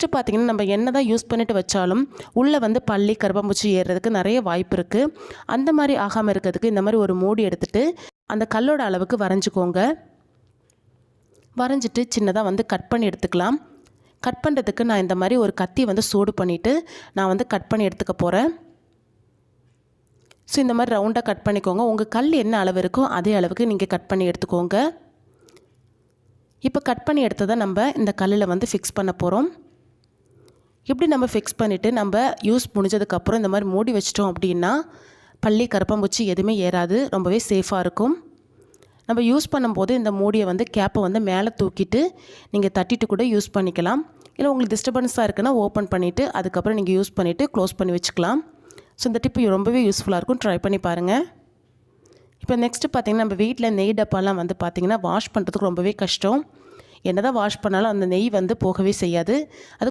Next பார்த்திங்கன்னா நம்ம என்ன தான் யூஸ் பண்ணிட்டு வச்சாலும் உள்ளே வந்து பல்லி கரப்பான்பூச்சி ஏறுறதுக்கு நிறைய வாய்ப்பு இருக்குது. அந்த மாதிரி ஆகாமல் இருக்கிறதுக்கு இந்த மாதிரி ஒரு மூடி எடுத்துகிட்டு அந்த கல்லோட அளவுக்கு வரைஞ்சிக்கோங்க. வரைஞ்சிட்டு சின்னதாக வந்து கட் பண்ணி எடுத்துக்கலாம். கட் பண்ணுறதுக்கு நான் இந்த மாதிரி ஒரு கத்தி வந்து சூடு பண்ணிவிட்டு நான் வந்து கட் பண்ணி எடுத்துக்க போகிறேன். ஸோ இந்த மாதிரி ரவுண்டாக கட் பண்ணிக்கோங்க. உங்கள் கல் என்ன அளவு இருக்கோ அதே அளவுக்கு நீங்கள் கட் பண்ணி எடுத்துக்கோங்க. இப்போ கட் பண்ணி எடுத்ததை நம்ம இந்த கல்லில் வந்து ஃபிக்ஸ் பண்ண போகிறோம். இப்படி நம்ம ஃபிக்ஸ் பண்ணிவிட்டு நம்ம யூஸ் முடிஞ்சதுக்கப்புறம் இந்த மாதிரி மூடி வச்சிட்டோம் அப்படின்னா பல்லி கரப்பான்பூச்சி எதுவுமே ஏறாது, ரொம்பவே சேஃபாக இருக்கும். நம்ம யூஸ் பண்ணும்போது இந்த மூடியை வந்து கேப்பை வந்து மேலே தூக்கிட்டு நீங்கள் தட்டிட்டு கூட யூஸ் பண்ணிக்கலாம். இல்லை உங்களுக்கு டிஸ்டர்பன்ஸாக இருக்குன்னா ஓப்பன் பண்ணிவிட்டு அதுக்கப்புறம் நீங்கள் யூஸ் பண்ணிவிட்டு க்ளோஸ் பண்ணி வச்சுக்கலாம். ஸோ இந்த டிப்பு ரொம்பவே யூஸ்ஃபுல்லாக இருக்கும், ட்ரை பண்ணி பாருங்கள். இப்போ நெக்ஸ்ட்டு பார்த்திங்கன்னா நம்ம வீட்டில் நெய் டப்பாலாம் வந்து பார்த்திங்கன்னா வாஷ் பண்ணுறதுக்கு ரொம்பவே கஷ்டம். என்ன தான் வாஷ் பண்ணாலும் அந்த நெய் வந்து போகவே செய்யாது. அது